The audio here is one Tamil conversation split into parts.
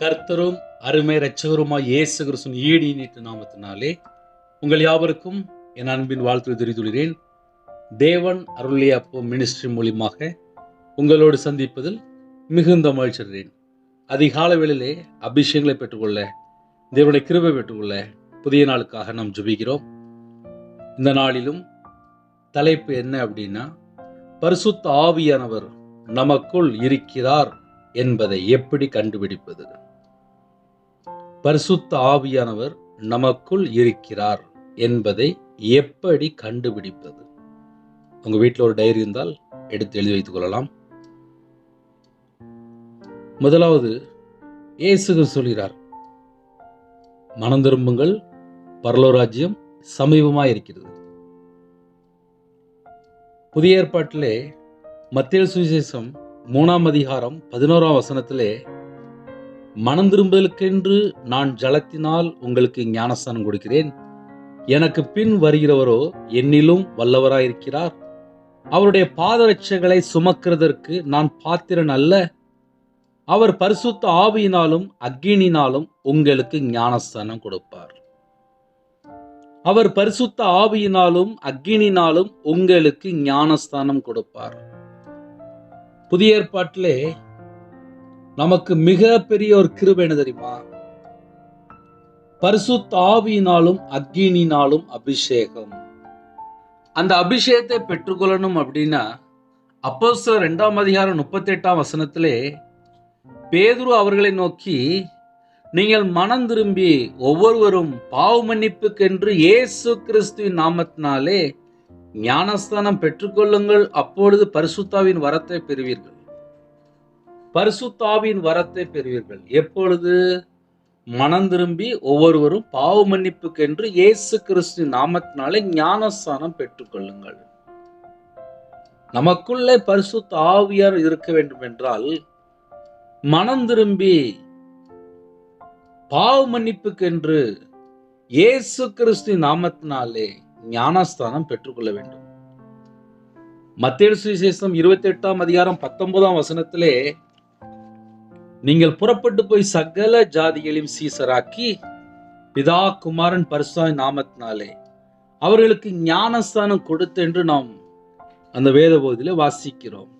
கர்த்தரும் அருமை இரட்சகருமாய் இயேசு கிறிஸ்துவின் ஈடு இனித்த நாமத்தினாலே உங்கள் யாவருக்கும் என் அன்பின் வாழ்த்து தெரிவித்துள்ளேன். தேவன் அருளிய அப்போ மினிஸ்ட்ரி மூலியமாக உங்களோடு சந்திப்பதில் மிகுந்த மகிழ்ச்சி அடைகிறேன். அதிகால வேளையிலே அபிஷேகங்களை பெற்றுக்கொள்ள, தேவனுடைய கிருபை பெற்றுக்கொள்ள புதிய நாளுக்காக நாம் ஜெபிக்கிறோம். இந்த நாளிலும் தலைப்பு என்ன அப்படின்னா, பரிசுத்த ஆவியானவர் நமக்குள் இருக்கிறார் என்பதை எப்படி கண்டுபிடிப்பது? பரிசுத்த ஆவியானவர் நமக்குள் இருக்கிறார் என்பதை எப்படி கண்டுபிடிப்பது? உங்க வீட்டில் ஒரு டைரி இருந்தால் எடுத்து எழுதி வைத்துக் கொள்ளலாம். முதலாவது, இயேசு சொல்கிறார், மனம் திரும்புங்கள், பரலோக ராஜ்யம் சமீபமாய் இருக்கிறது. புதிய ஏற்பாட்டிலே மத்தேயு சுவிசேஷம் 3ஆம் அதிகாரம் 11ஆம் வசனத்திலே, மனம் திரும்பலுக்கென்று நான் ஜலத்தினால் உங்களுக்கு ஞானஸ்தானம் கொடுக்கிறேன், எனக்கு பின் வருகிறவரோ என்னிலும் வல்லவராயிருக்கிறார், அவருடைய பாதரட்சைகளை சுமக்கிறதற்கு நான் பாத்திரன் அல்ல, அவர் பரிசுத்த ஆவியினாலும் அக்கினியினாலும் உங்களுக்கு ஞானஸ்தானம் கொடுப்பார். அவர் பரிசுத்த ஆவியினாலும் அக்கினியினாலும் உங்களுக்கு ஞானஸ்தானம் கொடுப்பார். புதிய ஏற்பாட்டிலே நமக்கு மிக பெரிய ஒரு கிருபை என்ன தெரியுமா? பரிசுத்த ஆவியினாலும் அக்கினியினாலும் அபிஷேகம். அந்த அபிஷேகத்தை பெற்றுக்கொள்ளணும் அப்படின்னா, அப்போஸ்தலர் 2ஆம் அதிகாரம் 38ஆம் வசனத்திலே பேதுரு அவர்களை நோக்கி, நீங்கள் மனம் திரும்பி ஒவ்வொருவரும் பாவ மன்னிப்புக்கென்று இயேசு கிறிஸ்துவின் நாமத்தினாலே ஞானஸ்தானம் பெற்றுக்கொள்ளுங்கள், அப்பொழுது பரிசுத்தாவின் வரத்தை பெறுவீர்கள். பரிசுத்தாவின் வரத்தை பெறுவீர்கள். எப்பொழுது? மனம் திரும்பி ஒவ்வொருவரும் பாவ மன்னிப்புக்கென்று இயேசு கிறிஸ்துவின் நாமத்தினாலே ஞானஸ்தானம் பெற்றுக்கொள்ளுங்கள். நமக்குள்ளே பரிசுத்த ஆவியார் இருக்க வேண்டும் என்றால், மனம் திரும்பி பாவ மன்னிப்புக்கென்று இயேசு கிறிஸ்துவின் நாமத்தினாலே ஞானஸ்தானம் பெற்றுக்கொள்ள வேண்டும். மத்தேயு சுவிசேஷம் 28ஆம் அதிகாரம் 19ஆம் வசனத்திலே, நீங்கள் புறப்பட்டு போய் சகல ஜாதிகளையும் சீசராக்கி பிதா குமாரன் பரிசுத்தாவின் நாமத்தினாலே அவர்களுக்கு ஞானஸ்தானம் கொடுத்து என்று நாம் அந்த வேத பகுதியிலே வாசிக்கிறோம்.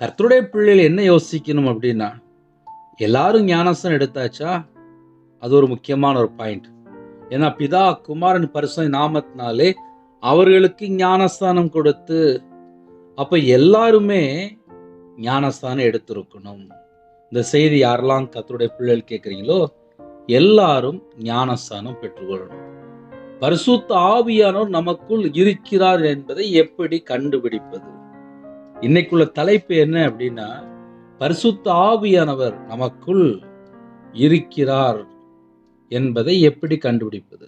கர்த்தருடைய பிள்ளைகள் என்ன யோசிக்கணும் அப்படின்னா, எல்லாரும் ஞானஸ்தானம் எடுத்தாச்சா? அது ஒரு முக்கியமான ஒரு பாயிண்ட். ஏன்னா பிதா குமாரன் பரிசுத்தாவின் நாமத்தினாலே அவர்களுக்கு ஞானஸ்தானம் கொடுத்து, அப்ப எல்லாருமே ஞானஸ்தானம் எடுத்திருக்கணும். இந்த செய்தி யாரெல்லாம் கர்த்தருடைய பிள்ளைகள் கேட்குறீங்களோ எல்லாரும் ஞானஸ்தானம் பெற்றுக்கொள்ளணும். பரிசுத்த ஆவியானவர் நமக்குள் இருக்கிறார் என்பதை எப்படி கண்டுபிடிப்பது? இன்னைக்குள்ள தலைப்பு என்ன அப்படின்னா, பரிசுத்த ஆவியானவர் நமக்குள் இருக்கிறார் என்பதை எப்படி கண்டுபிடிப்பது?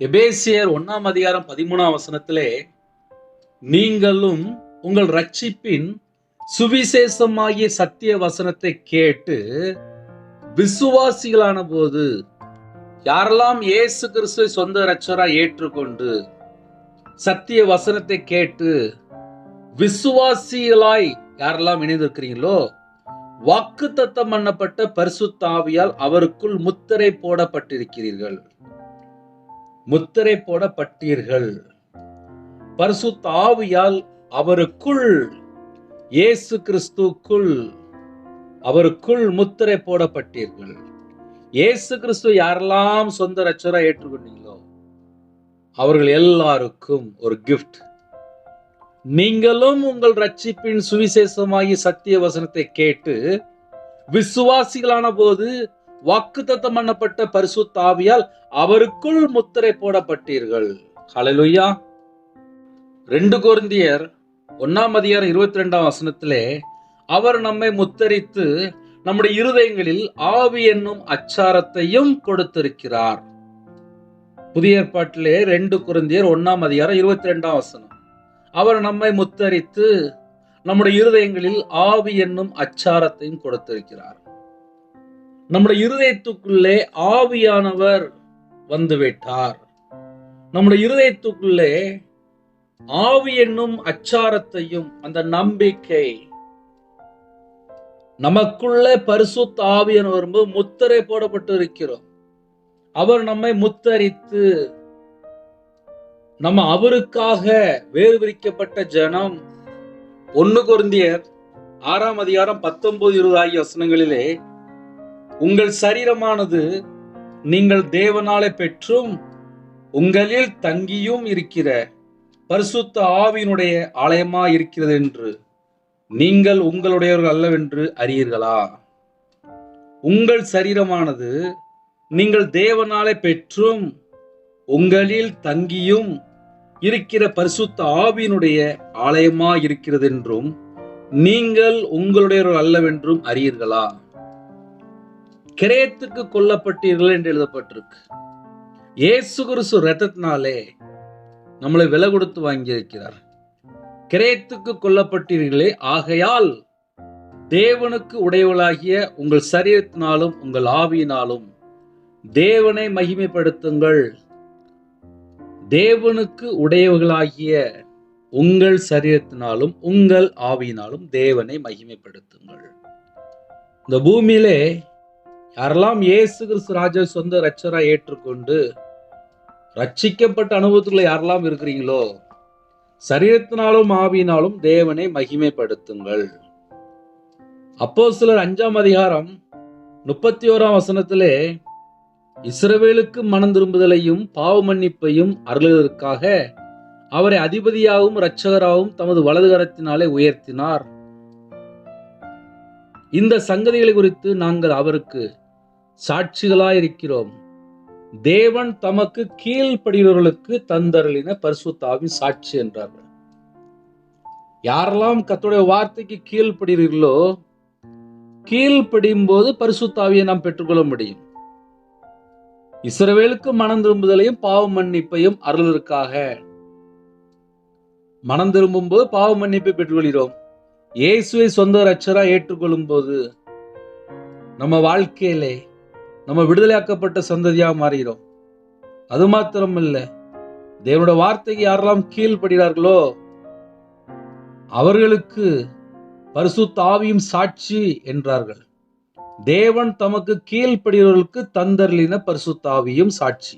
எபேசியர் 1ஆம் அதிகாரம் 13ஆம் வசனத்திலே, நீங்களும் உங்கள் ரட்சிப்பின் சுவிசேஷமாகிய சத்திய வசனத்தை கேட்டு விசுவாசிகளான போது, யாரெல்லாம் இயேசு கிறிஸ்துவை சொந்த இரட்சகராய் ஏற்றுக்கொண்டு சத்திய வசனத்தை கேட்டு விசுவாசிகளாய் யாரெல்லாம் இணைந்திருக்கிறீங்களோ, வாக்குத்தத்தம் பண்ணப்பட்ட பரிசுத்த ஆவியால் அவருக்குள் முத்திரை போடப்பட்டிருக்கிறீர்கள். முத்திரை போடப்பட்டீர்கள். பரிசுத்த ஆவியால் அவருக்குள், இயேசு கிறிஸ்துக்குள், அவருக்குள் முத்திரை போடப்பட்டீர்கள். இயேசு கிறிஸ்து யாரெல்லாம் சொந்த இரட்சகராய் ஏற்றுக்கொண்டீங்களோ அவர்கள் எல்லாருக்கும் ஒரு கிஃப்ட். நீங்களும் உங்கள் ரட்சிப்பின் சுவிசேஷமாகிய சத்திய வசனத்தை கேட்டு விசுவாசிகளான போது வாக்குத்தத்தம் பண்ணப்பட்ட பரிசுத்த ஆவியால் அவருக்குள் முத்திரை போடப்பட்டீர்கள். ஹல்லேலூயா. 2 கொரிந்தியர் 1ஆம் அதிகாரம் 22ஆம் வசனத்திலே, அவர் நம்மை முத்தரித்து நம்முடைய இருதயங்களில் ஆவி என்னும் அச்சாரத்தையும் கொடுத்திருக்கிறார். புதிய ஏற்பாட்டிலே 2 கொரிந்தியர் 1ஆம் அதிகாரம் 22ஆம் வசனம், அவர் நம்மை முத்தரித்து நம்முடைய இருதயங்களில் ஆவி என்னும் அச்சாரத்தையும் கொடுத்திருக்கிறார். நம்முடைய இருதயத்துக்குள்ளே ஆவியானவர் வந்துவிட்டார். நம்முடைய இருதயத்துக்குள்ளே ஆவி என்னும் அச்சாரத்தையும், அந்த நம்பிக்கை, நமக்குள்ள பரிசுத்த ஆவியானவர் வரும்போது முத்திரை போடப்பட்டு இருக்கிறோம். அவர் நம்மை முத்தரித்து நம்ம அவருக்காக வேறு விரிக்கப்பட்ட ஜனம். 1 கொரிந்தியர் 6ஆம் அதிகாரம் 19-20 ஆகிய வசனங்களிலே, உங்கள் சரீரமானது நீங்கள் தேவனாலே பெற்றும் உங்களில் தங்கியும் இருக்கிற பரிசுத்த ஆவியினுடைய ஆலயமா இருக்கிறது என்று நீங்கள் உங்களுடையவர்கள் அல்லவென்று அறியீர்களா? உங்கள் சரீரமானது நீங்கள் தேவனாலே பெற்றும் உங்களில் தங்கியும் இருக்கிற பரிசுத்த ஆவியினுடைய ஆலயமா இருக்கிறது என்றும் நீங்கள் உங்களுடையவர்கள் அல்லவென்றும் அறியீர்களா? கிரயத்துக்கு கொல்லப்பட்டீர்கள் என்று எழுதப்பட்டிருக்கு. இயேசு கிறிஸ்து இரத்தத்தினாலே நம்மளை விலை கொடுத்து வாங்கி இருக்கிறார். கிரயத்துக்கு கொல்லப்பட்டீர்களே, ஆகையால் தேவனுக்கு உடையவளாகிய உங்கள் சரீரத்தினாலும் உங்கள் ஆவியினாலும் தேவனை மகிமைப்படுத்துங்கள். தேவனுக்கு உடையவர்களாகிய உங்கள் சரீரத்தினாலும் உங்கள் ஆவியினாலும் தேவனை மகிமைப்படுத்துங்கள். இந்த பூமியிலே யாரெல்லாம் இயேசு கிறிஸ்து ராஜா சொந்த இரட்சகரா ஏற்றுக்கொண்டு ரட்சிக்கப்பட்ட அனுபவத்துல யாரெல்லாம் இருக்கிறீங்களோ, சரீரத்தினாலும் ஆவியினாலும் தேவனை மகிமைப்படுத்துங்கள். அப்போஸ்தலர் 5ஆம் அதிகாரம் 31ஆம் வசனத்திலே, இஸ்ரவேலுக்கு மனம் திரும்புதலையும் பாவ மன்னிப்பையும் அருளுவதற்காக அவரை அதிபதியாகவும் இரட்சகராகவும் தமது வலது கரத்தினாலே உயர்த்தினார். இந்த சங்கதிகளை குறித்து நாங்கள் அவருக்கு சாட்சிகளாயிருக்கிறோம். தேவன் தமக்கு கீழ்ப்படுகிறவர்களுக்கு தந்தருளின பரிசுத்த ஆவி சாட்சி என்றார்கள். யாரெல்லாம் கர்த்தருடைய வார்த்தைக்கு கீழ்ப்படுகிறீர்களோ, கீழ்ப்படியும் போது பரிசுத்த ஆவியை நாம் பெற்றுக்கொள்ள முடியும். இஸ்ரவேலுக்கு மனம் திரும்புதலையும் பாவ மன்னிப்பையும் அருள்வதற்காக, மனம் திரும்பும் போது பாவ மன்னிப்பை பெற்றுக்கொள்கிறோம். இயேசுவை சொந்த இரட்சகரா ஏற்றுக்கொள்ளும் போது நம்ம வாழ்க்கையிலே நம்ம விடுதலையாக்கப்பட்ட சந்ததியாக மாறுகிறோம். அது மாத்திரம் இல்லை, தேவனுடைய வார்த்தைக்கு யாரெல்லாம் கீழ்ப்படுகிறார்களோ அவர்களுக்கு பரிசுத்த ஆவியும் சாட்சி என்றார்கள். தேவன் தமக்கு கீழ்ப்படுகிறவர்களுக்கு தந்தருளின பரிசுத்த ஆவியும் சாட்சி.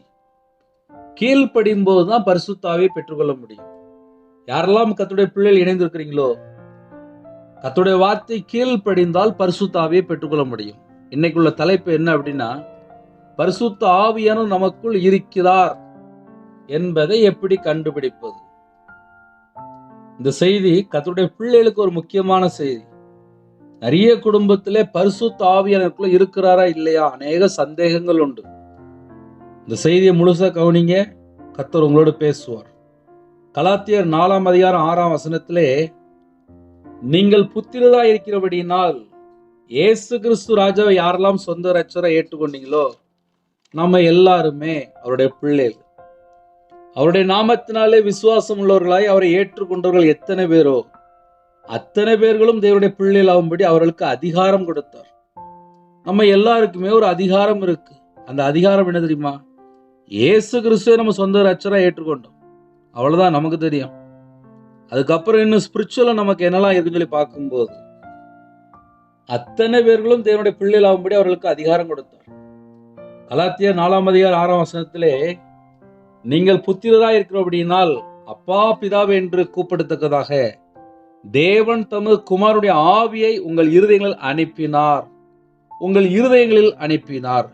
கீழ்ப்படியும் போதுதான் பரிசுத்த ஆவியை பெற்றுக்கொள்ள முடியும். யாரெல்லாம் கர்த்தருடைய பிள்ளைகள் இணைந்திருக்கிறீங்களோ, கர்த்தருடைய வார்த்தை கீழ்ப்படிந்தால் பரிசுத்த ஆவியை பெற்றுக்கொள்ள முடியும். இன்னைக்குள்ள தலைப்பு என்ன அப்படின்னா, பரிசுத்த ஆவியானவர் நமக்குள் இருக்கிறார் என்பதை எப்படி கண்டுபிடிப்பது? இந்த செய்தி கர்த்தருடைய பிள்ளைகளுக்கு ஒரு முக்கியமான செய்தி. நிறைய குடும்பத்திலே பரிசுத்த ஆவியானவருக்குள்ள இருக்கிறாரா இல்லையா அநேக சந்தேகங்கள் உண்டு. இந்த செய்தியை முழுசா கவனிங்க, கர்த்தர் உங்களோடு பேசுவார். கலாத்தியர் 4ஆம் அதிகாரம் 6ஆம் வசனத்திலே, நீங்கள் புத்திரரா இருக்கிறபடியினால் இயேசு கிறிஸ்து ராஜாவை யாரெல்லாம் சொந்த இரட்சகரை ஏற்றுக்கொண்டீங்களோ, நம்ம எல்லாருமே அவருடைய பிள்ளைகள். அவருடைய நாமத்தினாலே விசுவாசம் உள்ளவர்களாய் அவரை ஏற்றுக்கொண்டவர்கள் எத்தனை பேரோ அத்தனை பேர்களும் தேவனுடைய பிள்ளைகள் ஆகும்படி அவர்களுக்கு அதிகாரம் கொடுத்தார். நம்ம எல்லாருக்குமே ஒரு அதிகாரம் இருக்கு. அந்த அதிகாரம் என்ன தெரியுமா? இயேசு கிறிஸ்துவை நம்ம சொந்த இரட்சகரா ஏற்றுக்கொண்டோம், அவ்வளவுதான் நமக்கு தெரியும். அதுக்கப்புறம் இன்னும் ஸ்பிரிச்சுவலா நமக்கு என்னெல்லாம் இருக்குன்னு சொல்லி பார்க்கும்போது அத்தனை பேர்களும் தேவனுடைய பிள்ளைகள் ஆகும்படி அவர்களுக்கு அதிகாரம் கொடுத்தார். கலாத்தியர் 4ஆம் அதிகாரம் 6ஆம் வசனத்திலே, நீங்கள் புத்திரராய் இருக்கிறபடியினால் அப்பா பிதாவே என்று கூப்பிடத்தக்கதாக தேவன் தமது குமாரனுடைய ஆவியை உங்கள் இருதயங்களில் அனுப்பினார். உங்கள் இருதயங்களில் அனுப்பினார்.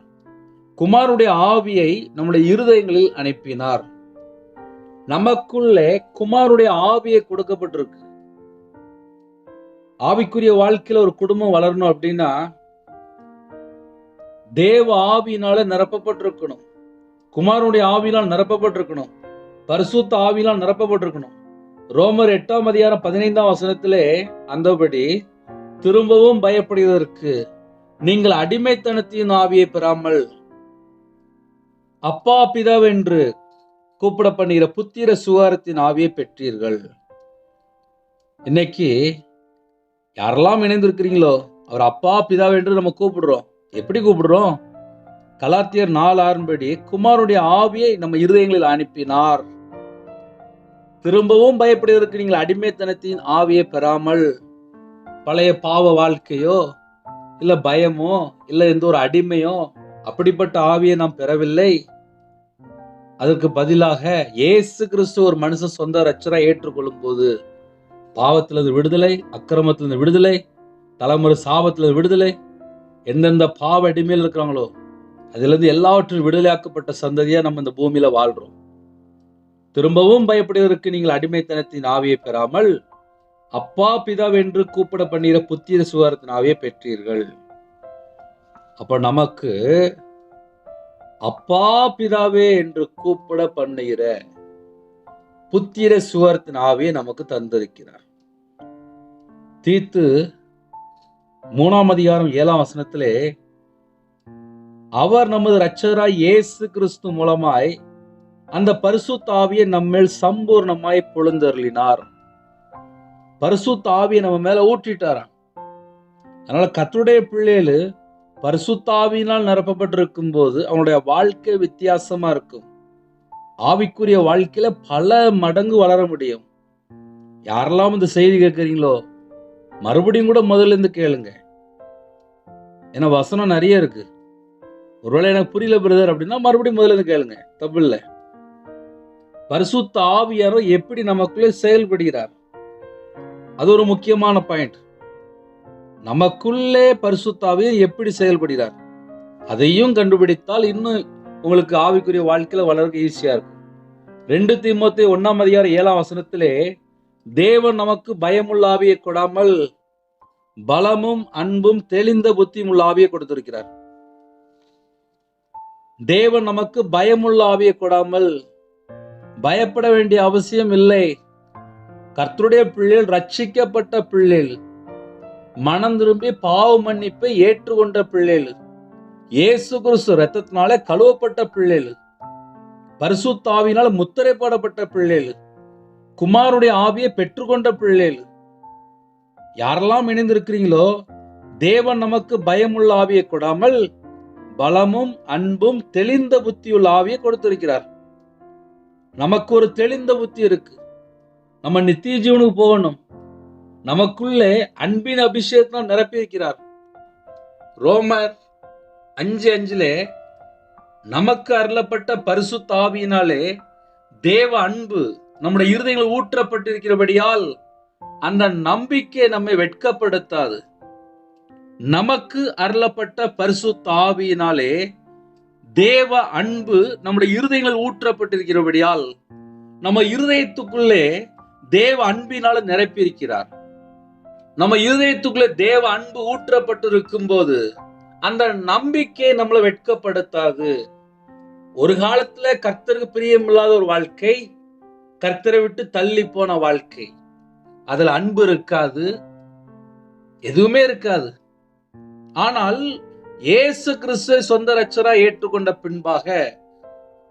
குமாரனுடைய ஆவியை நம்முடைய இருதயங்களில் அனுப்பினார். நமக்குள்ளே குமாரனுடைய ஆவியை கொடுக்கப்பட்டிருக்கு. ஆவிக்குரிய வாழ்க்கையில ஒரு குடும்பம் வளரணும் அப்படின்னா தேவ ஆவியினால நிரப்பப்பட்டிருக்கணும். குமாரனுடைய ஆவியினால் நிரப்பப்பட்டிருக்கணும். பரிசுத்த ஆவியினால் நிரப்பப்பட்டிருக்கணும். ரோமர் 8ஆம் அதிகாரம் 15ஆம் வசனத்திலே, அந்தபடி திரும்பவும் பயப்படுவதற்கு நீங்கள் அடிமைத்தனத்தின் ஆவியை பெறாமல் அப்பா பிதாவென்று கூப்பிட பண்ணுகிற புத்திர சுகாரத்தின் ஆவியை பெற்றீர்கள். இன்னைக்கு யாரெல்லாம் இணைந்திருக்கிறீங்களோ அவர் அப்பா பிதாவென்று நம்ம கூப்பிடுறோம். எப்படி கூப்பிடுறோம்? கலாத்தியர் 4:6 படி குமாரனுடைய ஆவியை நம்ம இருதயங்களில் அனுப்பினார். திரும்பவும் பயப்படுவதற்கு நீங்கள் அடிமைத்தனத்தின் ஆவியை பெறாமல், பழைய பாவ வாழ்க்கையோ இல்ல பயமோ, இல்ல எந்த ஒரு அடிமையோ, அப்படிப்பட்ட ஆவியை நாம் பெறவில்லை. அதற்கு பதிலாக இயேசு கிறிஸ்து ஒரு மனுஷன் சொந்த ரட்சகரா ஏற்றுக்கொள்ளும் போது பாவத்திலிருந்து விடுதலை, அக்கிரமத்திலிருந்து விடுதலை, தலைமுறை சாபத்திலிருந்து விடுதலை, எந்தெந்த பாவ அடிமையில் இருக்கிறாங்களோ அதிலிருந்து எல்லாவற்றிலும் விடுதலையாக்கப்பட்ட சந்ததியா நம்ம இந்த பூமியில வாழ்றோம். திரும்பவும் பயப்படுவதற்கு நீங்கள் அடிமைத்தனத்தின் ஆவியை பெறாமல் அப்பா பிதாவென்று கூப்பிட பண்ணுகிற புத்திர சுகாரத்தின் ஆவியை பெற்றீர்கள். அப்ப நமக்கு அப்பா பிதாவே என்று கூப்பிட பண்ணுகிற புத்திர சுகாரத்தின் ஆவியை நமக்கு தந்திருக்கிறார். தீத்து 3ஆம் அதிகாரம் 7ஆம் வசனத்திலே அவர் நமது இரட்சகராய் இயேசு கிறிஸ்து மூலமாய் அந்த பரிசுத்த ஆவியை நம்மேல் சம்பூர்ணமாய் பொழுந்தருளினார். பரிசுத்த ஆவியை நம்ம மேல ஊற்றிட்டாராம். அதனால கர்த்தருடைய பிள்ளைகள் பரிசுத்த ஆவியினால் நிரப்பப்பட்டிருக்கும் போது அவனுடைய வாழ்க்கை வித்தியாசமா இருக்கும். ஆவிக்குரிய வாழ்க்கையில பல மடங்கு வளர முடியும். யாரெல்லாம் இந்த செய்தி கேட்கறீங்களோ மறுபடியும் கூட முதல்ல இருந்து கேளுங்க. ஏன்னா வசனம் நிறைய இருக்கு. ஒருவேளை எனக்கு புரியல பிரதர் அப்படின்னா மறுபடியும் முதல்ல இருந்து கேளுங்க, தப்பு இல்லை. பரிசுத்த ஆவியானவர் எப்படி நமக்குள்ளே செயல்படுகிறார், அது ஒரு முக்கியமான பாயிண்ட். நமக்குள்ளே பரிசுத்த ஆவியார் எப்படி செயல்படுகிறார் அதையும் கண்டுபிடித்தால் இன்னும் உங்களுக்கு ஆவிக்குரிய வாழ்க்கையில வளர்க்க ஈஸியா இருக்கும். 2 தீமோத்தேயு 1ஆம் அதிகாரம் 7ஆம் வசனத்திலே தேவன் நமக்கு பயமுள்ள ஆவியை கொடாமல் பலமும் அன்பும் தெளிந்த புத்தியும் உள்ள ஆவியை கொடுத்திருக்கிறார். தேவன் நமக்கு பயமுள்ள ஆவியை கொடாமல் பயப்பட வேண்டிய அவசியம் இல்லை. கர்த்தருடைய பிள்ளைகள், ரட்சிக்கப்பட்ட பிள்ளைகள், மனம் திரும்பி பாவ மன்னிப்பை ஏற்றுக்கொண்ட பிள்ளைகள், இயேசு கிறிஸ்து இரத்தத்தினாலே கழுவப்பட்ட பிள்ளைகள், பரிசுத்த ஆவியினால் முத்திரை போடப்பட்ட பிள்ளைகள், குமாரனுடைய ஆவியை பெற்றுக்கொண்ட பிள்ளைகள், யாரெல்லாம் இணைந்திருக்கிறீங்களோ தேவன் நமக்கு பயமுள்ள ஆவியை கொடாமல் பலமும் அன்பும் தெளிந்த புத்தியுள்ள ஆவியை கொடுத்திருக்கிறார். நமக்கு ஒரு தெளிந்த புத்தி இருக்கு. நம்ம நித்திய ஜீவனுக்கு போகணும். நமக்குள்ளே அன்பின் அபிஷேகத்தினால் நிரப்பி இருக்கிறார். ரோமர் 5:5 நமக்கு அருளப்பட்ட பரிசுத்த ஆவியினாலே தேவ அன்பு நம்முடைய இருதயங்களில் ஊற்றப்பட்டிருக்கிறபடியால் அந்த நம்பிக்கை நம்மை வெட்கப்படுத்தாது. நமக்கு அருளப்பட்ட பரிசுத்த ஆவியினாலே தேவ அன்பு நம்முடைய இருதயங்களில் ஊற்றப்பட்டிருக்கிறபடியால் நம்ம இருதயத்துக்குள்ளே தேவ அன்பினால நிரப்பி இருக்கிறார். நம்ம இருதயத்துக்குள்ளே தேவ அன்பு ஊற்றப்பட்டிருக்கும் போது அந்த நம்பிக்கை நம்மளை வெட்கப்படுத்தாது. ஒரு காலத்துல கர்த்தருக்கு பிரியமில்லாத ஒரு வாழ்க்கை, கர்த்தரை விட்டு தள்ளி போன வாழ்க்கை, அதுல அன்பு இருக்காது, எதுவுமே இருக்காது. ஆனால் இயேசு கிறிஸ்துவை சொந்த இரட்சகரா ஏற்றுக்கொண்ட பின்பாக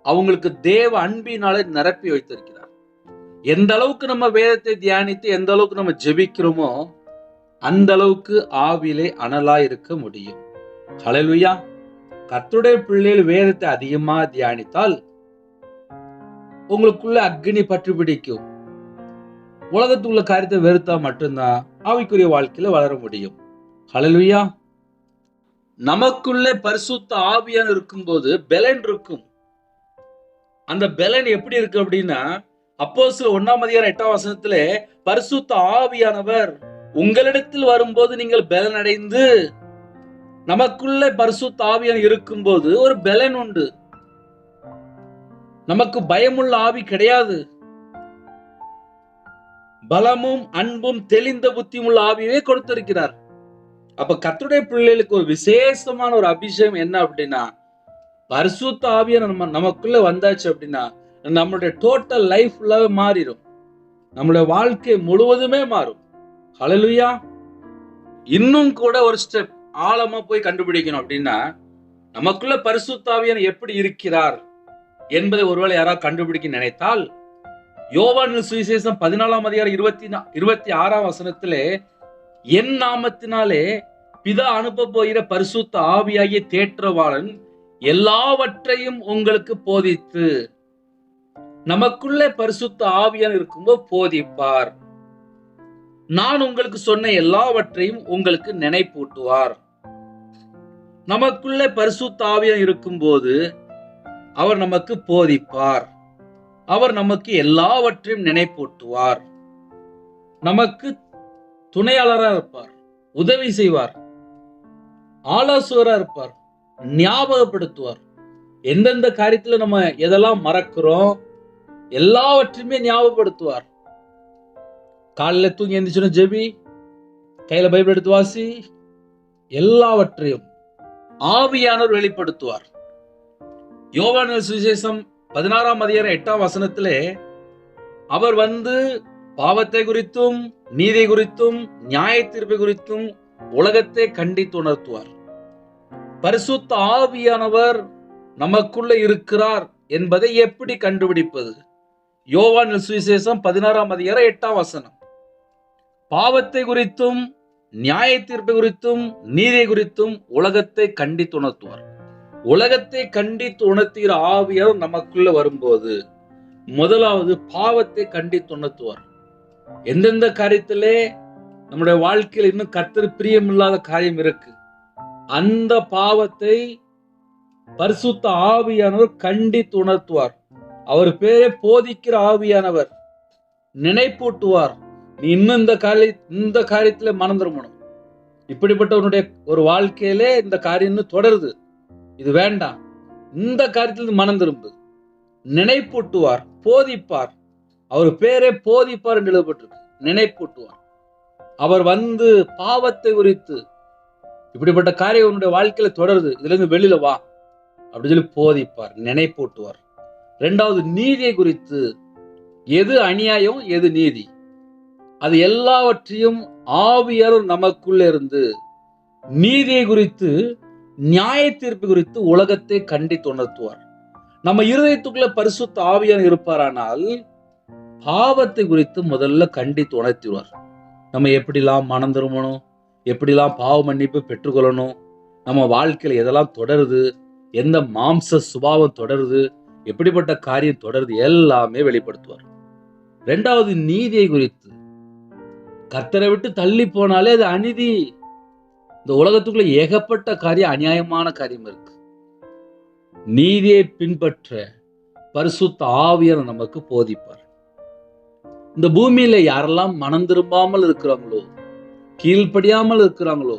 அவங்களுக்கு தேவ அன்பினாலே நிரப்பி வைத்திருக்கிறார். எந்த அளவுக்கு நம்ம வேதத்தை தியானித்து எந்த அளவுக்கு நம்ம ஜெபிக்கிறோமோ அந்த அளவுக்கு ஆவியிலே அனலா இருக்க முடியும். ஹல்லேலூயா. கர்த்தருடைய பிள்ளைகள் வேதத்தை அதிகமா தியானித்தால் உங்களுக்குள்ள அக்னி பற்றி பிடிக்கும். உலகத்துக்குள்ள காரியத்தை வெறுத்தா மட்டும்தான் ஆவிக்குரிய வாழ்க்கையில வளர முடியும். ஹல்லேலூயா. நமக்குள்ளே பரிசுத்த ஆவியான இருக்கும்போது பெலன் இருக்கும். அந்த பெலன் எப்படி இருக்கு அப்படின்னா, அப்போஸ்தலர் 1ஆம் அதிகாரம் 8ஆம் வசனத்திலே பரிசுத்த ஆவியானவர் உங்களிடத்தில் வரும்போது நீங்கள் பெலன் அடைந்து, நமக்குள்ளே பரிசுத்த ஆவியான இருக்கும்போது ஒரு பெலன் உண்டு. நமக்கு பயமுள்ள ஆவி கிடையாது. பலமும் அன்பும் தெளிந்த புத்தியும் உள்ள ஆவியே கொடுத்திருக்கிறார். அப்ப கர்த்தருடைய பிள்ளைகளுக்கு ஒரு விசேஷமான ஒரு அபிஷேகம் என்ன அப்படின்னா, பரிசுத்த ஆவியான நமக்குள்ள வந்தாச்சு அப்படின்னா நம்மளுடைய டோட்டல் லைஃப் ஃபுல்லாவே மாறிடும். நம்மளுடைய வாழ்க்கை முழுவதுமே மாறும். ஹல்லேலூயா. இன்னும் கூட ஒரு ஸ்டெப் ஆழமா போய் கண்டுபிடிக்கணும் அப்படின்னா, நமக்குள்ள பரிசுத்த ஆவியான எப்படி இருக்கிறார் என்பதை ஒருவேளை யாராவது கண்டுபிடிக்க நினைத்தால், யோவான் சுவிசேஷம் 14ஆம் அதிகாரம் 26ஆம் வசனத்திலே என் நாமத்தினாலே பிதா அனுப்ப போகிற பரிசுத்த ஆவியாகிய தேற்றவாளன் எல்லாவற்றையும் உங்களுக்கு போதித்து, நமக்குள்ளே பரிசுத்த ஆவியான இருக்கும்போது போதிப்பார். நான் உங்களுக்கு சொன்ன எல்லாவற்றையும் உங்களுக்கு நினைப்பூட்டுவார். நமக்குள்ளே பரிசுத்த ஆவியானவர் இருக்கும்போது அவர் நமக்கு போதிப்பார், அவர் நமக்கு எல்லாவற்றையும் நினைப்பூட்டுவார், நமக்கு துணையாளராக இருப்பார், உதவி செய்வார், ஆலோசகராக இருப்பார், ஞாபகப்படுத்துவார். எந்தெந்த காரியத்துல நம்ம எதெல்லாம் மறக்கிறோம் எல்லாவற்றையுமே ஞாபகப்படுத்துவார். காலையில தூங்கி எந்திரிச்சோன்னு ஜெபி, கையில பைபிள் எடுத்து வாசி, எல்லாவற்றையும் ஆவியானவர் வெளிப்படுத்துவார். யோவான் சுவிசேஷம் 16ஆம் அதிகாரம் 8ஆம் வசனத்திலே அவர் பாவத்தை குறித்தும் நீதி குறித்தும் நியாய தீர்ப்பை குறித்தும் உலகத்தை கண்டித்து உணர்த்துவார். பரிசுத்த ஆவியானவர் நமக்குள்ள இருக்கிறார் என்பதை எப்படி கண்டுபிடிப்பது? யோவான் சுவிசேஷம் 16ஆம் அதிகாரம் 8ஆம் வசனம். பாவத்தை குறித்தும் நியாய தீர்ப்பை குறித்தும் நீதி குறித்தும் உலகத்தை கண்டித்து உணர்த்துவார். உலகத்தை கண்டித்து உணர்த்துகிற ஆவியானவர் நமக்குள்ள வரும்போது முதலாவது பாவத்தை கண்டித்து உணர்த்துவார். எந்தெந்த காரியத்திலே நம்முடைய வாழ்க்கையில் இன்னும் கர்த்தர் பிரியமில்லாத காரியம் இருக்கு, அந்த பாவத்தை பரிசுத்த ஆவியானவர் கண்டித்து உணர்த்துவார். அவர் பேரே போதிக்கிற ஆவியானவர் நினைப்பூட்டுவார். நீ இன்னும் இந்த காரியத்துல மனம் திரும்பணும், இப்படிப்பட்டவனுடைய ஒரு வாழ்க்கையிலே இந்த காரியம் தொடருது, இது வேண்டாம், இந்த காரியத்தில் மனம் திரும்பு, நினைப்பூட்டுவார், போதிப்பார். அவர் பேரே போதிப்பார் என்று எழுதப்பட்டிருக்கு. நினைப்பூட்டுவார். அவர் பாவத்தை குறித்து இப்படிப்பட்ட காரியம் உன்னுடைய வாழ்க்கையில தொடருது, இதுல இருந்து வெளியில வா அப்படி சொல்லி போதிப்பார், நினைப்பூட்டுவார். இரண்டாவது, நீதியை குறித்து, எது அநியாயம் எது நீதி, அது எல்லாவற்றையும் ஆவியானவர் நமக்குள்ள இருந்து நீதியை குறித்து நியாய தீர்ப்பு குறித்து உலகத்தை கண்டித்து உணர்த்துவார். நம்ம இருதயத்துக்குள்ள பரிசுத்த ஆவியானவர் இருப்பாரானால் பாவத்தை குறித்து முதல்ல கண்டித்து உணர்த்துவார். நம்ம எப்படிலாம் மனம் திரும்பணும், எப்படிலாம் பாவ மன்னிப்பு பெற்றுக்கொள்ளணும், நம்ம வாழ்க்கையில எதெல்லாம் தொடருது, எந்த மாம்ச சுபாவம் தொடருது, எப்படிப்பட்ட காரியம் தொடருது, எல்லாமே வெளிப்படுத்துவார். இரண்டாவது, நீதியை குறித்து, கர்த்தரை விட்டு தள்ளி போனாலே அது அநீதி. இந்த உலகத்துக்குள்ள ஏகப்பட்ட காரியம், அநியாயமான காரியம் இருக்கு. நீதியை பின்பற்ற பரிசுத்த ஆவியானவர் நமக்கு போதிப்பார். இந்த பூமியில யாரெல்லாம் மனம் திரும்பாமல் இருக்கிறாங்களோ, கீழ்ப்படியாமல் இருக்கிறாங்களோ,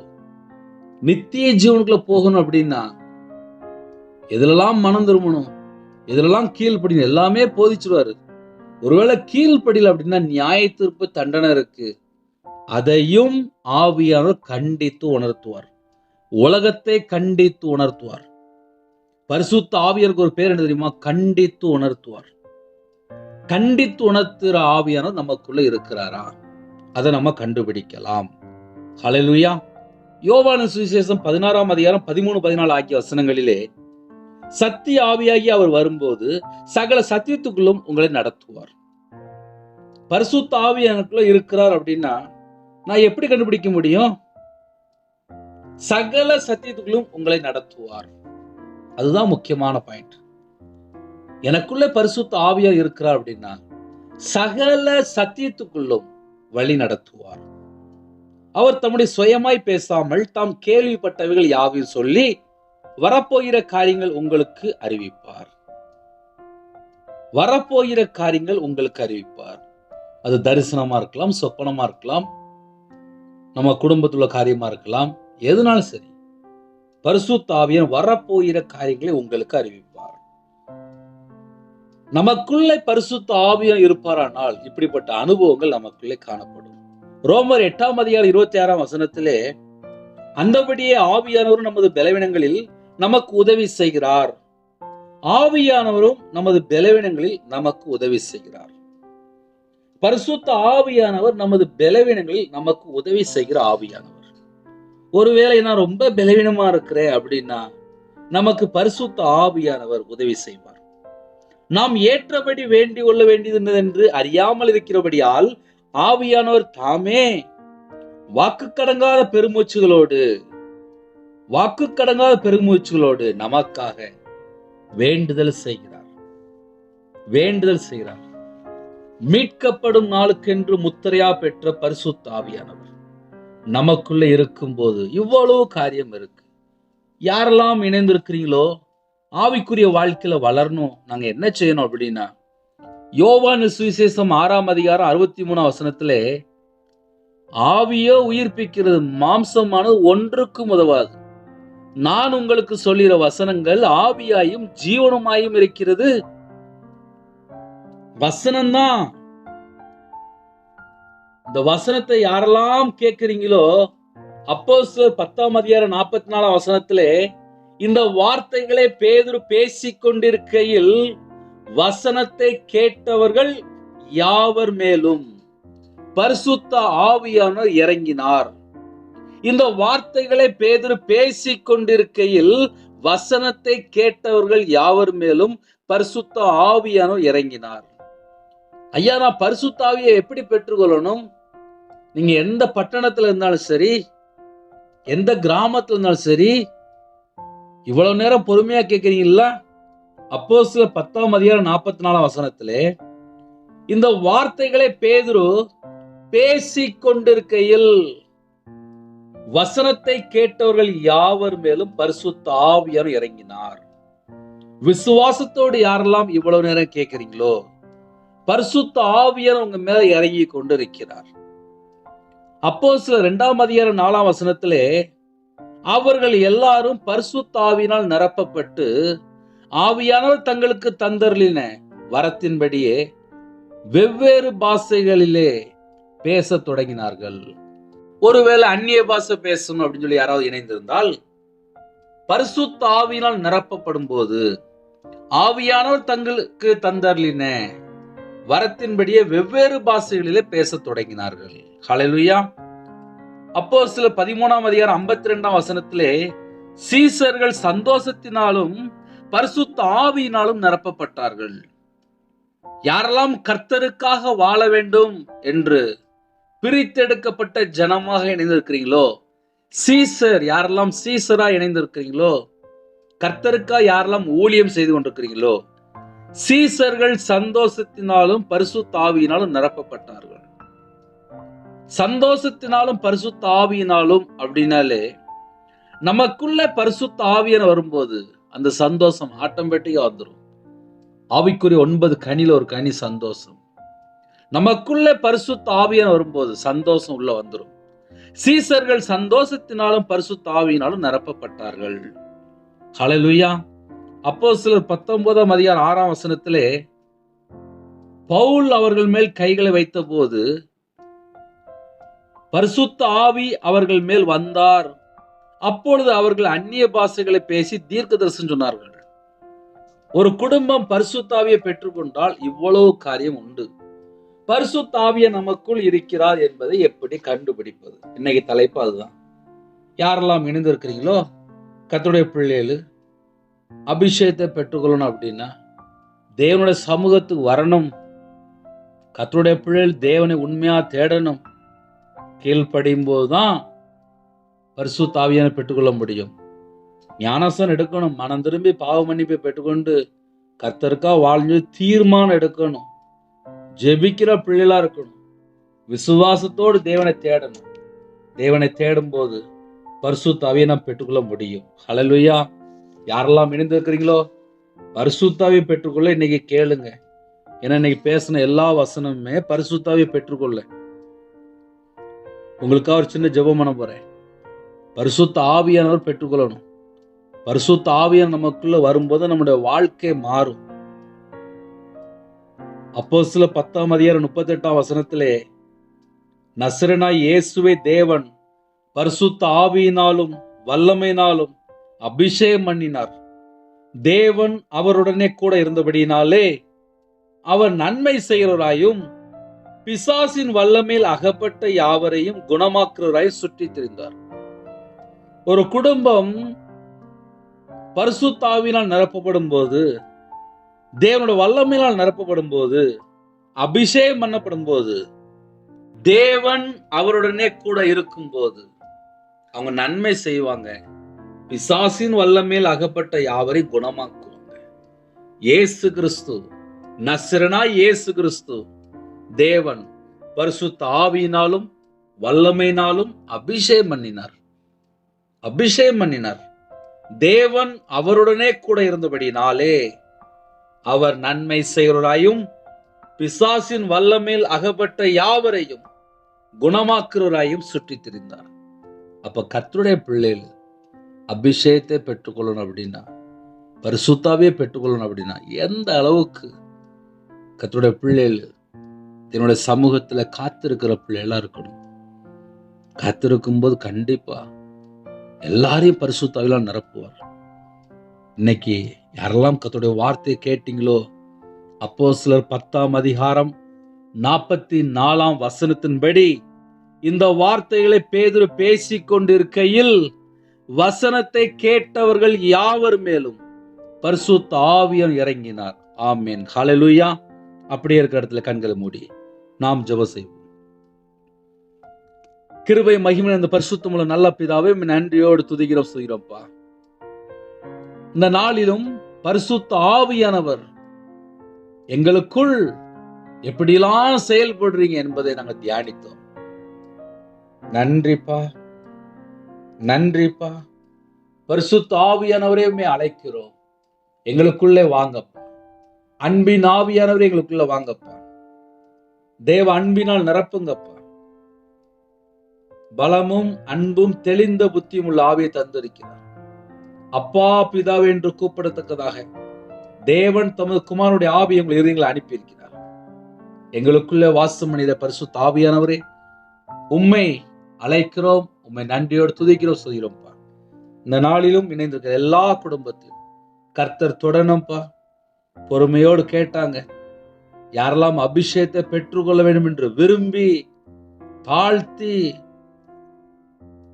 நித்திய ஜீவனுக்குள்ள போகணும் அப்படின்னா எதுலெல்லாம் மனம் திரும்பணும், எதுலெல்லாம் கீழ்ப்படியணும், எல்லாமே போதிச்சுடுவாரு. ஒருவேளை கீழ்ப்படியல அப்படின்னா நியாய தீர்ப்பு, தண்டனை இருக்கு. அதையும் ஆவியானவர் கண்டித்து உணர்த்துவார், உலகத்தை கண்டித்து உணர்த்துவார். பரிசுத்த ஆவியாருக்கு ஒரு பேர் என்ன தெரியுமா? கண்டித்து உணர்த்துவார். கண்டித்து உணர்த்துகிற ஆவியானவர் நமக்குள்ள இருக்கிறாரா, அதை நம்ம கண்டுபிடிக்கலாம். ஹல்லேலூயா. யோவான் சுவிசேஷம் 16ஆம் அதிகாரம் 13, 14 ஆகிய வசனங்களிலே சத்திய ஆவியாகி அவர் வரும்போது சகல சத்தியத்துக்குள்ளும் உங்களை நடத்துவார். பரிசுத்த ஆவியானவருக்குள்ள இருக்கிறார் அப்படின்னா நான் எப்படி கண்டுபிடிக்க முடியும்? சகல சத்தியத்துக்குள்ளும் உங்களை நடத்துவார். அதுதான் முக்கியமான பாயிண்ட். எனக்குள்ள பரிசுத்த ஆவியா இருக்கிறார் அப்படின்னா சகல சத்தியத்துக்குள்ளும் வழி நடத்துவார். அவர் தம்முடைய சுயமாய் பேசாமல் தாம் கேள்விப்பட்டவைகள் யாவையும் சொல்லி வரப்போகிற காரியங்கள் உங்களுக்கு அறிவிப்பார். வரப்போகிற காரியங்கள் உங்களுக்கு அறிவிப்பார். அது தரிசனமா இருக்கலாம், சொப்பனமா இருக்கலாம், நம்ம குடும்பத்துள்ள காரியமா இருக்கலாம், எதுனாலும் சரி பரிசுத்த ஆவியானவர் வரப்போகிற காரியங்களை உங்களுக்கு அறிவிப்பார். நமக்குள்ளே பரிசுத்த ஆவியானவர் இருப்பாரானால் இப்படிப்பட்ட அனுபவங்கள் நமக்குள்ளே காணப்படும். ரோமர் 8ஆம் அதிகாரம் 26ஆம் வசனத்திலே அந்தபடியே ஆவியானவரும் நமது பலவீனங்களில் நமக்கு உதவி செய்கிறார். ஆவியானவரும் நமது பலவீனங்களில் நமக்கு உதவி செய்கிறார். பரிசுத்த ஆவியானவர் நமது பலவீனங்களில் நமக்கு உதவி செய்கிற ஆவியானவர். ஒருவேளை நான் ரொம்ப பலவீனமா இருக்கிறேன் அப்படின்னா நமக்கு பரிசுத்த ஆவியானவர் உதவி செய்வார். நாம் ஏற்றபடி வேண்டிக் கொள்ள வேண்டியது என்று அறியாமல் இருக்கிறபடியால் ஆவியானவர் தாமே வாக்கு கடங்காத பெருமூச்சுகளோடு நமக்காக வேண்டுதல் செய்கிறார். மீட்கப்படும் நாளுக்கென்று முத்திரையா பெற்ற பரிசுத்த ஆவியானவர் நமக்குள்ள இருக்கும் போது இவ்வளவு காரியம் இருக்கு. யாரெல்லாம் இணைந்திருக்கிறீங்களோ ஆவிக்குரிய வாழ்க்கையில வளரணும், நாங்க என்ன செய்யணும் அப்படின்னா, யோவான் சுவிசேஷம் 6ஆம் அதிகாரம் 63ஆம் வசனத்திலே, ஆவியோ உயிர்ப்பிக்கிறது, மாம்சமானது ஒன்றுக்கும் உதவாது. நான் உங்களுக்கு சொல்லுகிற வசனங்கள் ஆவியாயும் ஜீவனுமாயும் இருக்கிறது. வசனம்தான். இந்த வசனத்தை யாரெல்லாம் கேட்கிறீங்களோ, அப்போஸ்தலர் 10ஆம் அதிகாரம் 44ஆம் வசனத்திலே இந்த வார்த்தைகளை பேதுரு பேசிக் கொண்டிருக்கையில் வசனத்தை கேட்டவர்கள் யாவர் மேலும் பரிசுத்த ஆவியானவர் இறங்கினார். இந்த வார்த்தைகளை பேதுரு பேசிக் கொண்டிருக்கையில் வசனத்தை கேட்டவர்கள் யாவர் மேலும் பரிசுத்த ஆவியானவர் இறங்கினார். ஐயா, நான் பரிசுத்த ஆவியை எப்படி பெற்றுக்கொள்ளணும்? நீங்க எந்த பட்டணத்துல இருந்தாலும் சரி, எந்த கிராமத்துல இருந்தாலும் சரி, இவ்வளவு நேரம் பொறுமையா கேட்கிறீங்களா? அப்போஸ்தலர் 10ஆம் அதிகாரம் 44ஆம் வசனத்திலே இந்த வார்த்தைகளை பேதுரு பேசிக் கொண்டிருக்கையில் வசனத்தை கேட்டவர்கள் யாவர் மேலும் பரிசுத்த ஆவியார் இறங்கினார். விசுவாசத்தோடு யாரெல்லாம் இவ்வளவு நேரம் கேட்கிறீங்களோ, பரிசுத்த ஆவியார் உங்க மேல இறங்கி கொண்டிருக்கிறார். அப்போஸ்தலர் 2ஆம் அதிகாரம் 4ஆம் வசனத்திலே அவர்கள் எல்லாரும் பரிசுத்த ஆவியினால் நிரப்பப்பட்டு ஆவியானவர் தங்களுக்கு தந்தருளின வரத்தின்படியே வெவ்வேறு பாஷைகளிலே பேசத் தொடங்கினார்கள். ஒருவேளை அந்நிய பாஷை பேசணும் அப்படின்னு சொல்லி யாராவது இணைந்திருந்தால், பரிசுத்த ஆவியினால் நிரப்பப்படும் போது ஆவியானவர் தங்களுக்கு தந்தருளின வரத்தின்படியே வெவ்வேறு பாஷைகளிலே பேசத் தொடங்கினார்கள். ஹல்லேலூயா. அப்போஸ்தலர் 13ஆம் அதிகாரம் 52ஆம் வசனத்திலே சீசர்கள் சந்தோஷத்தினாலும் பரிசுத்த ஆவியினாலும் நிரப்பப்பட்டார்கள். யாரெல்லாம் கர்த்தருக்காக வாழ வேண்டும் என்று பிரித்தெடுக்கப்பட்ட ஜனமாக இணைந்திருக்கிறீங்களோ, சீசர் யாரெல்லாம் சீசரா இணைந்திருக்கிறீங்களோ, கர்த்தருக்காக யாரெல்லாம் ஊழியம் செய்து கொண்டிருக்கிறீங்களோ, சீசர்கள் சந்தோஷத்தினாலும் பரிசுத்த ஆவியினாலும் நிரப்பப்பட்டார்கள். சந்தோஷத்தினாலும் பரிசுத்த ஆவியினாலும் அப்படின்னாலே, நமக்குள்ள பரிசுத்த ஆவியான வரும்போது அந்த சந்தோஷம் ஆட்டோமேட்டிக்கா வந்துடும். ஆவிக்குரிய 9 கனியில ஒரு கனி சந்தோஷம். நமக்குள்ள பரிசுத்த ஆவியான வரும்போது சந்தோஷம் உள்ள வந்துடும். சீசர்கள் சந்தோஷத்தினாலும் பரிசுத்த ஆவியினாலும் நிரப்பப்பட்டார்கள். ஹல்லேலூயா. அப்போஸ்தலர் 19ஆம் அதிகாரம் 6ஆம் வசனத்திலே பவுல் அவர்கள் மேல் கைகளை வைத்த போது பரிசுத்த ஆவி அவர்கள் மேல் வந்தார். அப்பொழுது அவர்கள் அந்நிய பாஷைகளை பேசி தீர்க்கதரிசனம் சொன்னார்கள். ஒரு குடும்பம் பரிசுத்த ஆவியை பெற்றுக்கொண்டால் இவ்வளவு காரியம் உண்டு. பரிசுத்த ஆவியை நமக்குள் இருக்கிறார் என்பதை எப்படி கண்டுபிடிப்பது? இன்னைக்கு தலைப்பு அதுதான். யாரெல்லாம் இணைந்திருக்கிறீங்களோ, கர்த்தருடைய பிள்ளைகள் அபிஷேகத்தை பெற்றுக்கொள்ளணும் அப்படின்னா தேவனுடைய சமூகத்துக்கு வரணும். கர்த்தருடைய பிள்ளைகள் தேவனை உண்மையா தேடணும். கீழ்ப்படியும் போதுதான் பரிசுத்த ஆவியை பெற்றுக்கொள்ள முடியும். ஞானஸ்நானம் எடுக்கணும். மனம் திரும்பி பாவ மன்னிப்பை பெற்றுக்கொண்டு கர்த்தருக்கா வாழ்ந்து தீர்மானம் எடுக்கணும். ஜெபிக்கிற பிள்ளைகளா இருக்கணும். விசுவாசத்தோடு தேவனை தேடணும். தேவனை தேடும் போது பரிசுத்த ஆவியை நாம் பெற்றுக்கொள்ள முடியும். ஹல்லேலூயா. யாரெல்லாம் இணைந்திருக்கிறீங்களோ பரிசுத்த ஆவியை பெற்றுக்கொள்ள இன்னைக்கு கேளுங்க. ஏன்னா இன்னைக்கு பேசின எல்லா வசனமுமே பரிசுத்த ஆவியை பெற்றுக்கொள்ள. உங்களுக்காக ஒரு சின்ன ஜெபம் பண்ண போறேன். பரிசுத்த ஆவியானவர் பெற்றுக்கொள்ளணும். பரிசுத்த ஆவியானவர் நமக்குள்ள வரும்போது நம்முடைய வாழ்க்கை மாறும். அப்போஸ்தலர் 10ஆம் அதிகாரம் 38ஆம் வசனத்திலே நசரேயனாகிய இயேசுவை தேவன் பரிசுத்த ஆவியினாலும் வல்லமையினாலும் அபிஷேகம் பண்ணினார். தேவன் அவருடனே கூட இருந்தபடியினாலே அவர் நன்மை செய்கிறவராயும் பிசாசின் வல்லமையில் அகப்பட்ட யாவரையும் குணமாக்குறவராய் சுற்றித் திரிந்தார். ஒரு குடும்பம் பரிசுத்த ஆவியினால் நிரப்பப்படும் போது, தேவனுடைய வல்லமையினால் நிரப்பப்படும் போது, அபிஷேகம் பண்ணப்படும் போது, தேவன் அவருடனே கூட இருக்கும் போது அவங்க நன்மை செய்வாங்க. பிசாசின் வல்லமையில் அகப்பட்ட யாவரை குணமாக்குவாங்க. இயேசு கிறிஸ்து, நசரேயனாகிய இயேசு கிறிஸ்து தேவன் பரிசுத்த ஆவியினாலும் வல்லமையினாலும் அபிஷேகம் பண்ணினார். தேவன் அவருடனே கூட இருந்தபடினாலே அவர் நன்மை செய்கிறவராயும் பிசாசின் வல்லமேல் அகப்பட்ட யாவரையும் குணமாக்குறவராயும் சுற்றி திரிந்தார். அப்ப கர்த்தருடைய பிள்ளைகள் அபிஷேகத்தை பெற்றுக்கொள்ளணும் அப்படின்னா, பரிசுத்தாவே பெற்றுக்கொள்ளணும் அப்படின்னா, எந்த அளவுக்கு கர்த்தருடைய பிள்ளைகள் என்னுடைய சமூகத்துல காத்திருக்கிற பிள்ளைகளா இருக்கணும். காத்திருக்கும் போது கண்டிப்பா எல்லாரையும் பரிசுத்தாவிலாம் நிரப்புவார். இன்னைக்கு யாரெல்லாம் கர்த்தருடைய வார்த்தையை கேட்டீங்களோ, அப்போஸ்தலர் 10:44 இந்த வார்த்தைகளை பேதுரு பேசிக் கொண்டிருக்கையில் வசனத்தை கேட்டவர்கள் யாவர் மேலும் பரிசுத்த ஆவியான் இறங்கினார். ஆமென், ஹல்லேலூயா. அப்படியே இருக்கிற இடத்துல கண்களை மூடி நாம் ஜெபம் செய்வோம். கிருபை மகிமை அந்த பரிசுத்தமுள்ள நல்ல பிதாவே, நன்றியோடு துதிக்கிறோம் செய்கிறோம்ப்பா. இந்த நாளிலும் பரிசுத்த ஆவியானவர் எங்களுக்குள் எப்படிலாம் செயல்படுறீங்க என்பதை நாங்கள் தியானித்தோம். நன்றிப்பா, நன்றிப்பா. பரிசுத்த ஆவியானவரே அழைக்கிறோம், எங்களுக்குள்ளே வாங்கப்பா. அன்பின் ஆவியானவரே எங்களுக்குள்ள வாங்கப்பா. தேவ அன்பினால் நிரப்புங்கப்பா. பலமும் அன்பும் தெளிந்த புத்தியும் உள்ள ஆவியை தந்திருக்கிறார். அப்பா பிதாவே என்று கூப்பிடத்தக்கதாக தேவன் தமது குமாரனுடைய ஆவியை உங்கள் இதயங்களை அனுப்பியிருக்கிறார். எங்களுக்குள்ளே வாசம் மனித பரிசுத்த ஆவியானவரே, உம்மை அழைக்கிறோம், உம்மை நன்றியோடு துதிக்கிறோம் சொல்கிறோம்ப்பா. இந்த நாளிலும் இணைந்திருக்கிற எல்லா குடும்பத்தையும் கர்த்தர் தொடணும்ப்பா. பொறுமையோடு கேட்டாங்க. யாரெல்லாம் அபிஷேகத்தை பெற்றுக்கொள்ள வேண்டும் என்று விரும்பி தாழ்த்தி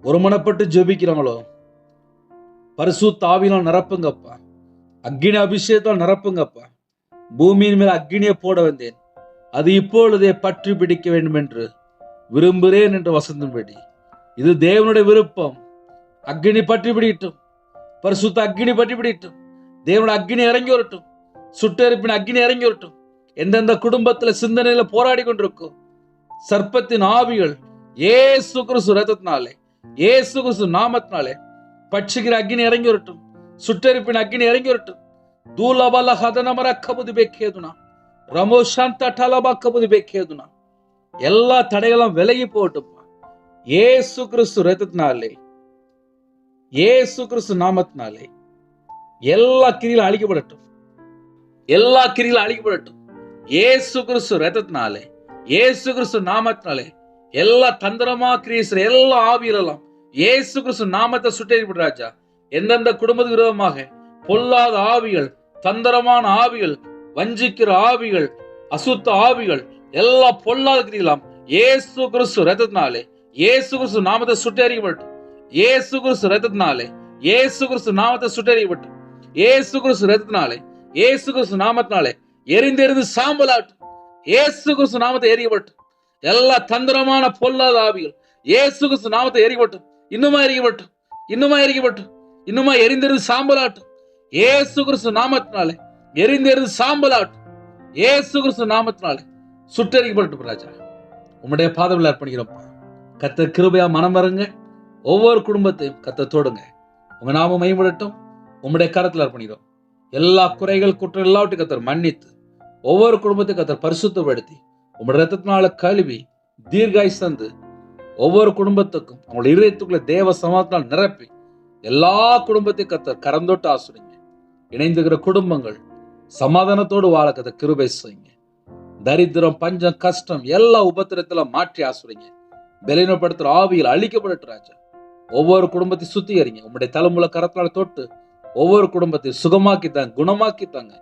ஒருமனப்பட்டு ஜெபிக்கிறாங்களோ, பரிசுத்த ஆவியால் நிரப்புங்கப்பா. அக்கினி அபிஷேகத்தால் நிரப்புங்கப்பா. பூமியின் மேல் அக்கினியை போட வந்தேன், அது இப்பொழுதே பற்றி பிடிக்க வேண்டும் என்று விரும்புகிறேன் என்று வசந்தபடி இது தேவனுடைய விருப்பம். அக்கினி பற்றி பிடிக்கட்டும், பரிசுத்த அக்கினி பற்றி பிடிக்கட்டும். தேவனுடைய அக்கினி இறங்கி வரட்டும், சுட்டெரிப்பின் அக்கினி இறங்கி வரட்டும். எந்தெந்த குடும்பத்துல சிந்தனையில போராடி கொண்டிருக்கும் சர்ப்பத்தின் ஆவிகள் இயேசு கிறிஸ்து ரத்தத்தினாலே, இயேசு கிறிஸ்து நாமத்தினாலே பட்சிக்கிற அக்கினி இறங்கி வரட்டும், சுட்டெரிப்பின் அக்கினி இறங்கி வரட்டும். தூலபல ஹதனமர கபுது பேக்கேதுனா, ரமோஷாந்த டலபா கபுது பேக்கேதுனா. எல்லா தடைகளும் விலகி போட்டுப்பா. இயேசு கிறிஸ்து ரத்தத்தினாலே, இயேசு கிறிஸ்து நாமத்தினாலே எல்லா கிரியிலும் அழிக்கப்படட்டும், எல்லா கிரியிலும் அழிக்கப்படட்டும். இயேசு கிறிஸ்து ரத்தத்தினாலே, இயேசு கிறிஸ்து நாமத்தினாலே எல்லா தந்திரமா கிரீஸ்வர எல்லா ஆவியெல்லாம் இயேசு கிறிஸ்து நாமத்தை சுட்டெரிப்படு ராஜா. எந்தெந்த குடும்பத்துக்கு விரோதமாக பொல்லாத ஆவிகள், தந்திரமான ஆவிகள், வஞ்சிக்கிற ஆவிகள், அசுத்த ஆவிகள், எல்லா பொல்லாத கிரியெல்லாம் இயேசு கிறிஸ்து ரத்தத்தினாலே, இயேசு கிறிஸ்து நாமத்தை சுட்டெரிக்கப்பட்டு, இயேசு கிறிஸ்து ரத்தத்தினாலே, இயேசு கிறிஸ்து நாமத்தை சுட்டெரிக்கப்பட்டு, இயேசு கிறிஸ்து ரத்தத்தினாலே, இயேசு கிறிஸ்து நாமத்தினாலே எரிந்தெறிந்து சாம்பலாட்டு, இயேசு கிறிஸ்து நாமத்தை எரியப்பட்டு. எல்லா தந்திரமான பொல்லாத ஆவிகள் இயேசு கிறிஸ்து நாமத்தை எரியப்பட்டும், இன்னுமா எரியப்பட்டும், இன்னுமா எரியப்பட்டும், இன்னுமா எரிந்தெறிந்து சாம்பலாட்டும். இயேசு கிறிஸ்து நாமத்தினாலே எரிந்தெறிந்து சாம்பலாட்டும். இயேசு கிறிஸ்து நாமத்தினாலே சுட்டெரிக்கப்பட்டு ராஜா. உம்முடைய பாதத்தில் அர்ப்பணிக்கிறோம். கர்த்தர் கிருபையா மனம் வருங்க. ஒவ்வொரு குடும்பத்தையும் கர்த்தர் தொடுங்க. உங்க நாமம் மகிமைப்படட்டும். உம்முடைய கரத்தில் அர்ப்பணிக்கிறோம். எல்லா குறைகள் குற்றம் எல்லாவற்றையும் கர்த்தர் மன்னித்து ஒவ்வொரு குடும்பத்தையும் கர்த்தர் பரிசுத்தப்படுத்தி உம்முடைய ரத்தத்தினால கழுவி தீர்காயுசு தந்து ஒவ்வொரு குடும்பத்துக்கும் அவங்களுடைய இதயத்துக்குள்ள தேவ சமாதானத்தால் நிரப்பி எல்லா குடும்பத்தையும் கர்த்தர் கரந்தொட்டு ஆசிரிங்க. இணைந்துகிற குடும்பங்கள் சமாதானத்தோடு வாழ கர்த்தர் கிருபை செய்யுங்க. தரித்திரம், பஞ்சம், கஷ்டம் எல்லா உபத்திரத்துல மாற்றி ஆசிரிங்க. பலவீனப்படுத்துற ஆவியில் அழிக்கப்பட்டு ராஜா. ஒவ்வொரு குடும்பத்தையும் சுத்திகரிங்க. உங்களுடைய தலைமுறை கரத்தினால தொட்டு ஒவ்வொரு குடும்பத்தையும் சுகமாக்கித்தாங்க, குணமாக்கித்தாங்க.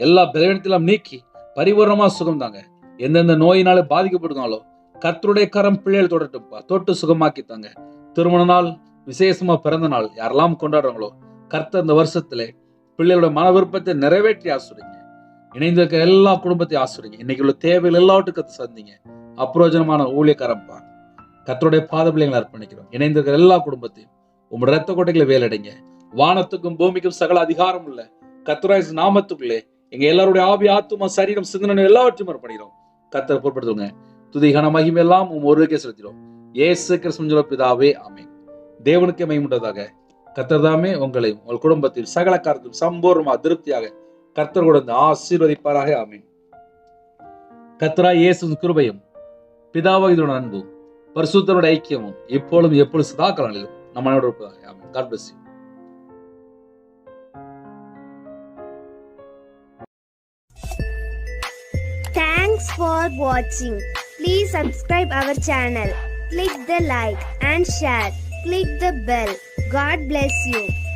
எல்லா பலவீனத்திலும் நீக்கி பரிபூர்ணமா சுகம் தாங்க. எந்தெந்த நோயினால பாதிக்கப்படுதாங்களோ கர்த்தருடைய கரம் பிள்ளைகள் தொடட்டும்பா, தொட்டு சுகமாக்கித்தாங்க. திருமண நாள், விசேஷமா பிறந்த நாள் யாரெல்லாம் கொண்டாடுறாங்களோ கர்த்தர் இந்த வருஷத்துல பிள்ளைகளோட மன விருப்பத்தை நிறைவேற்றி ஆசுறீங்க. இணைந்திருக்க எல்லா குடும்பத்தையும் ஆசுறீங்க. இன்னைக்கு உள்ள தேவைகள் எல்லாவற்றுக்கும் சந்திங்க. அப்பிரோஜனமான ஊழியக்காரம்பா, கர்த்தருடைய பாத பிள்ளைகளை அர்ப்பணிக்கிறோம். இணைந்திருக்கிற எல்லா குடும்பத்தையும் உங்களோட ரத்த கோட்டைகளை வேலடைங்க. வானத்துக்கும் பூமிக்கும் சகல அதிகாரம் உள்ள கர்த்தருடைய நாமத்துக்குள்ளே எங்க எல்லாருடைய ஆவி, ஆத்துமா, சரீரம், சிந்தனை எல்லாவற்றையும் அர்ப்பணிக்கிறோம். கர்த்தர் பொறுப்படுத்துங்க. துதி கன மகிமை எல்லாம் ஒருவருக்கே செலுத்திடும். இயேசு கிறிஸ்து பிதாவே, ஆமென். தேவனுக்கே மகிமை உண்டாதாக. கர்த்தர் தாமே உங்களையும் உங்கள் குடும்பத்தில் சகல காரியத்திலும் சம்பூர்ணமா திருப்தியாக கர்த்தர் கொடுத்து ஆசீர்வதிப்பாராக. ஆமீன். கர்த்தராகிய இயேசுவின் கிருபையும் பிதாவாகிய அன்பும் பரிசுத்தருடைய ஐக்கியமும் இப்பொழுதும் எப்பொழுது சதா காலங்களிலும் நம்மளோட இருப்பதாக. ஆமீன். God bless you. Thanks for watching. Please subscribe our channel. Click the like and share. Click the bell. God bless you.